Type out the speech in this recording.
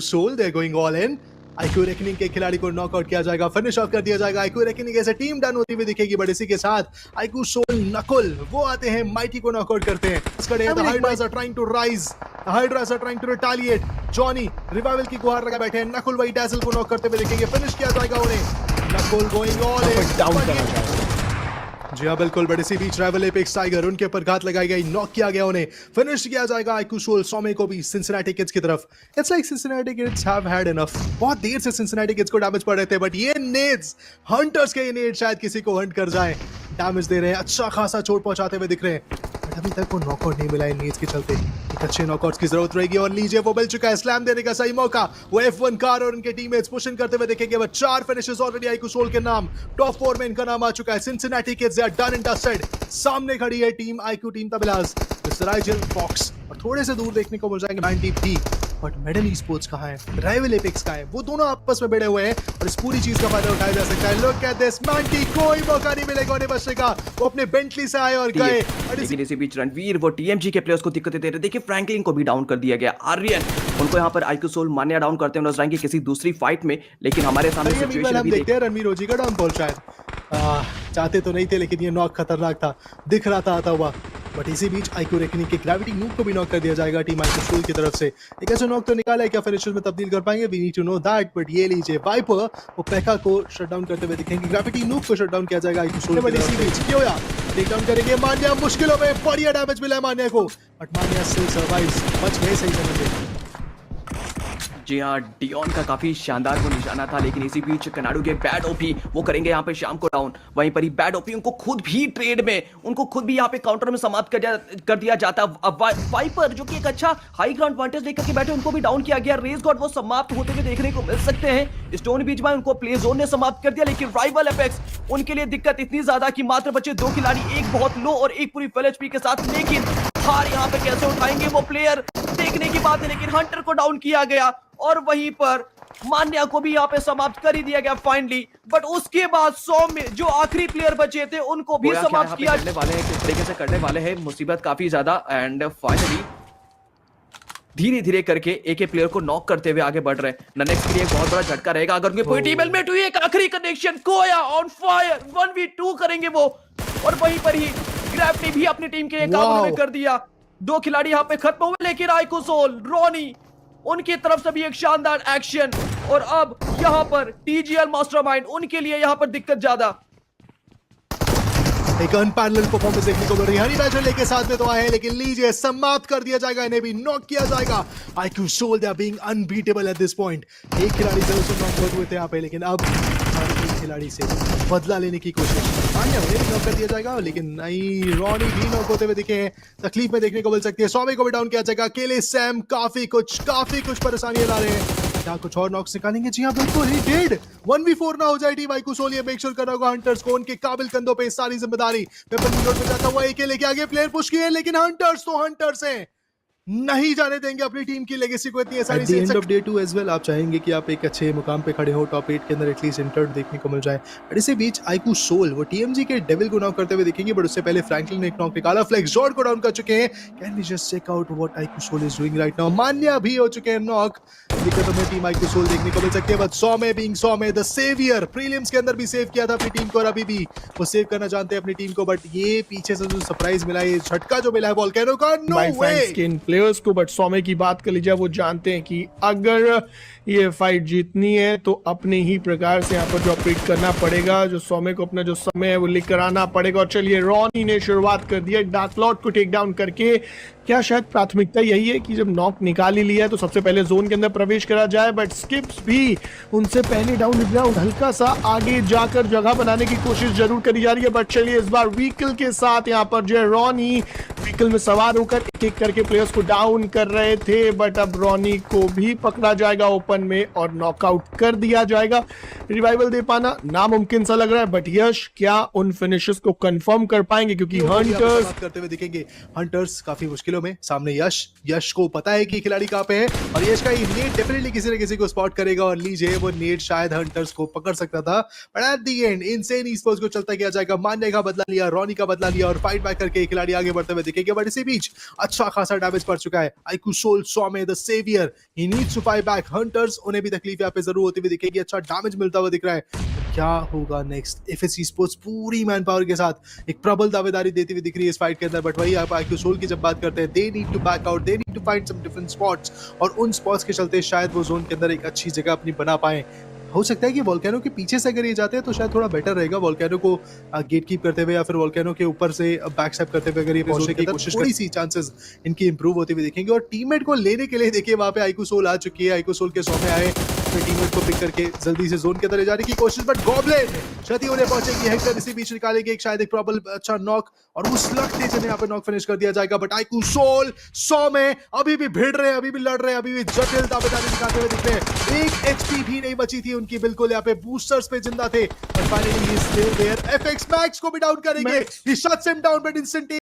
Soul, they going all in. IQ reckoning के खिलाड़ी को नॉकआउट किया जाएगा, फिनिश ऑफ कर दिया जाएगा। आईक्यू रेकनिंग ऐसे टीम डन होती हुई दिखेगी, बट इसी के साथ आईक्यू सोल नकुल वो आते हैं, माइटी को नॉकआउट करते हैं। The hydras are trying to rise, the hydras are trying to retaliate. Johnny revival की गुहार लगा बैठे हैं, नकुल वही डैसल को नॉक करते हुए दिखेंगे, फिनिश किया जाएगा उन्हें। नकुल गोइंग ऑल इन, डाउन करा जाएगा। जी हाँ बिल्कुल, बट इसी बीच राइवल एपेक्स टाइगर उनके ऊपर घात लगाई गई, नॉक किया गया, उन्हें फिनिश किया जाएगा। आईक्यू सोल सोमे को भी सिंसिनाटी किड्स की तरफ। It's like Cincinnati kids have had enough. बहुत देर से सिंसिनाटी किड्स को डैमेज पड़ रहे थे, बट ये नेड्स हंटर्स के, ये नेड शायद किसी को हंट कर जाए। डैमेज दे रहे हैं, अच्छा खासा चोट पहुंचाते हुए दिख रहे हैं, बट अभी तक वो नॉकआउट नहीं मिला है नेड्स के चलते। एक अच्छे नॉकआउट्स की जरूरत रहेगी, और लीजिए वो मिल चुका है, स्लैम देने का सही मौका। वो F1 कार और उनके टीममेट्स पुशिंग करते हुए दिखेंगे, but 4 finishes already IQ soul के नाम। टॉप 4 में इनका नाम आ चुका है। Cincinnati kids are done and dusted. सामने खड़ी है टीम आईक्यू, टीम तबलाज, राइजल फॉक्स, और थोड़े से दूर देखने को मिल जाएंगे मैंटी भी। बट मेडल ई-स्पोर्ट्स कहां है, राइवल एपेक्स कहां है, वो दोनों आपस में भिड़े हुए हैं, और इस पूरी चीज का फायदा उठाया जा सकता है। लुक एट दिस, मैंटी कोई मौका नहीं मिलेगा उन्हें बचने का। वो अपने बेंटली से आए और गए, लेकिन इसी बीच रणवीर वो टीएमजी के प्लेयर्स को दिक्कतें दे रहे। देखिए फ्रैंकलिन को भी डाउन कर दिया गया, आर्यन उनको यहाँ पर आईक्यू सोल मान्या डाउन करते हैं जाएंगे किसी दूसरी फाइट में, लेकिन हमारे सामने सिचुएशन हम देखते हैं रणवीर ओजी का डाउनफॉल। शायद चाहते तो नहीं थे, लेकिन ये नॉक खतरनाक था, दिख रहा था आता हुआ। बट इसी बीच आईक्यू रेकनिंग के ग्रेविटी नूब को भी नॉक कर दिया जाएगा टीम आईक्यू सोल की तरफ से। एक ऐसा नॉक तो निकाला है, क्या फिनिशर्स में तब्दील कर पाएंगे, we need to know that. But ये लीजिए वाइपर वो पेका को शट डाउन करते हुए दिखेंगे, ग्रेविटी नूब को शट डाउन किया जाएगा आईक्यू सोल। बट इसी बीच कियोया टेक डाउन करेंगे मान्या, मुश्किलों में बढ़िया डैमेज मिला है मान्या को, बट मान्या स्टिल सर्वाइव्स, बच गए सही समय पे। जी हाँ, डियोन का काफी शानदार वो निशाना था, लेकिन इसी बीच कनाडू के बैड ओपी वो करेंगे यहाँ पे शाम को डाउन। वहीं पर ही बैड ओपी उनको खुद भी ट्रेड में, उनको खुद भी यहाँ पे काउंटर में समाप्त कर दिया जाता। अब वाइपर जो कि एक अच्छा हाई ग्राउंड एडवांटेज लेकर के बैठे, उनको भी डाउन किया गया। रेस गॉड वो समाप्त होते हुए देखने को मिल सकते हैं। स्टोन बीच में उनको प्ले जोन ने समाप्त कर दिया, लेकिन राइवल एपेक्स उनके लिए दिक्कत इतनी ज्यादा कि मात्र बचे 2 खिलाड़ी, एक बहुत लो और एक पूरी फुल एचपी के साथ। लेकिन हार यहाँ पे कैसे उठाएंगे वो प्लेयर देखने की बात है, लेकिन हंटर को डाउन किया गया, और वहीं पर मान्या को भी यहाँ पे समाप्त कर ही दिया गया फाइनली। बट उसके बाद 100 में जो आखिरी प्लेयर बचे थे उनको भी समाप्त किया करने वाले हैं, किस तरीके से करने वाले हैं, मुसीबत काफी ज्यादा। एंड फाइनली धीरे धीरे करके एक प्लेयर को नॉक करते हुए आगे बढ़ रहे हैं। ननेक्स के लिए एक बहुत बड़ा झटका रहेगा अगर उनके पूरी टीम एलिमिनेट हुई। एक आखिरी connection, Koya on fire, 1v2 करेंगे वो, और वहीं पर ही ग्रेविटी भी अपनी टीम के काबू में कर दिया। 2 खिलाड़ी यहाँ पे खत्म हुए, लेकिन आईक्यू सोल, रॉनी उनकी तरफ से भी एक शानदार एक्शन, और अब यहाँ पर टीजीएल मास्टरमाइंड उनके लिए यहाँ पर दिक्कत ज्यादा। एक अनपैरेलल्ड परफॉर्मेंस देखने को मिल रही है। हनी बैचलर के साथ में तो आए हैं, लेकिन लीजिए समाप्त कर दिया जाएगा, इन्हें भी नॉक किया जाएगा। IQ soul they are being unbeatable at this point. एक खिलाड़ी से उसे नॉक हुए थे यहाँ पे, लेकिन अब एक खिलाड़ी से बदला लेने की कोशिश। मान्या उन्हें भी नॉक कर दिया जाएगा, लेकिन नहीं, रॉनी भी नॉक होते हुए दिखे हैं, तकलीफ में देखने को मिल सकती है। स्वामी को भी डाउन किया जाएगा। अकेले सैम काफी कुछ परेशानियां ला रहे हैं। क्या कुछ और नॉक्स निकालेंगे? जी हाँ बिल्कुल, ही डिड। 1v4 ना हो जाए टीम आईक्यू सोल, ये मेक श्योर करना होगा हंटर्स को, उनके काबिल कंधों पे सारी जिम्मेदारी। वेपन रिलोड में जाता हुआ अकेले लेके आगे प्लेयर पुश किए, लेकिन हंटर्स तो हंटर्स हैं, नहीं जाने देंगे अपनी टीम की लेगेसी को इतनी आसानी से। End of day 2 as well आप चाहेंगे कि आप एक अच्छे मुकाम पे खड़े हो, टॉप 8 के अंदर एटलीस्ट इंटर्ड देखने को मिल जाए। बट इसी बीच आईक्यू सोल वो टीएमजी के डेविल को नॉक करते हुए दिखेंगे, बट उससे पहले फ्रैंकलिन ने एक नॉक निकाला, फ्लेक्स जॉर्ड को डाउन कर चुके हैं। Can we just check out what IQ soul is doing right now? Manya भी हो चुके हैं नॉक, दिक्कत हमें टीम आईक्यू सोल देखने को मिल सकती है। But Saumya being Saumya the saviour, prelims के अंदर भी सेव किया था अपनी टीम को, और अभी भी वो सेव करना जानते हैं अपनी टीम को। बट ये पीछे से जो सरप्राइज मिला है, ये झटका जो मिला है वोल्केनो का, नो वे इन प्लेयर्स को। बट सौमे की बात कर लीजिए, वो जानते हैं कि अगर ये फाइट जीतनी है तो अपने ही प्रकार से यहाँ पर जो ऑपरेट करना पड़ेगा, जो सौमे को अपना जो समय है वो लेकर आना पड़ेगा। और चलिए रॉनी ने शुरुआत कर दिया डार्क लॉर्ड को टेक डाउन करके। क्या शायद प्राथमिकता यही है कि जब नॉक निकाल ही लिया है तो सबसे पहले जोन के अंदर प्रवेश करा जाए, बट स्किप्स भी उनसे पहले डाउन ग्राउंड हल्का सा आगे जाकर जगह बनाने की कोशिश जरूर करी जा रही है। बट चलिए इस बार व्हीकल के साथ यहाँ पर जो है रॉनी व्हीकल में सवार होकर एक एक करके प्लेयर्स को डाउन कर रहे थे, बट अब रॉनी को भी पकड़ा जाएगा ओपन में और नॉकआउट कर दिया जाएगा। रिवाइवल दे पाना नामुमकिन सा लग रहा है, बट यश क्या उन फिनिशेस को कंफर्म कर पाएंगे? क्योंकि हंटर्स करते हुए दिखेंगे, हंटर्स काफी मुश्किल किलो में सामने यश को पता है कि खिलाड़ी कहाँ पे है और यश का ये नेट डेफिनेटली किसी न किसी को स्पॉट करेगा और लीजिए वो नेट शायद हंटर्स को पकड़ सकता था, but at the end insane esports को चलता किया जाएगा। मान्य का बदला लिया, रॉनी का बदला लिया और फाइट बैक करके खिलाड़ी आगे बढ़ते हुए दिखेंगे, बट इसी बीच अच्छा खासा डैमेज पड़ चुका है। IQ soul Saumya the saviour, he needs to fight back. Hunters उन्हें भी तकलीफ यहाँ पे जरूर होती हुई दिखेगी, अच्छा डैमेज मिलता हुआ दिख रहा है। क्या होगा नेक्स्ट? एफएस ई-स्पोर्ट्स पूरी मैन पावर के साथ एक प्रबल दावेदारी देती हुई दिख रही है इस फाइट के अंदर, बट वही आप आईक्यू सोल की जब बात करते हैं, they need to back out, they need to find some different spots और उन स्पॉट्स के चलते शायद वो जोन के अंदर एक अच्छी जगह अपनी बना पाए। हो सकता है कि वोल्केनो के पीछे से अगर ये जाते हैं तो शायद थोड़ा बेटर रहेगा, वोल्केनो को गेट कीप करते हुए या फिर वोल्केनो के ऊपर से बैक स्टेप करते हुए अगर ये पहुंचने की कोशिश, थोड़ी सी चांसेस इनकी इंप्रूव होती हुई दिखेंगे। और टीममेट को लेने के लिए देखिए वहां पे आईक्यू सोल आ चुकी है, आईक्यू सोल के सौम्य आए अपने टीममेट को पिक करके जल्दी से जोन के अंदर ले जाने की कोशिश, बट गॉब्लिन क्षति उन्हें पहुंचेगी। हेक्टर इसी बीच निकालेंगे एक शायद एक प्रॉबल अच्छा नॉक और उस लगते चले यहाँ पे नॉक फिनिश कर दिया जाएगा, बट आईक्यू सोल सौम्य अभी भी भिड़ रहे हैं, अभी भी लड़ रहे हैं, अभी भी जटिल दावेदारी दिखाते हुए दिख रहे हैं। एक एचपी भी नहीं बची थी उनकी, बिल्कुल यहाँ पे बूस्टर्स पे जिंदा थे, but finally he is still there। FX Max को भी डाउन करेंगे, he shuts him down but instantly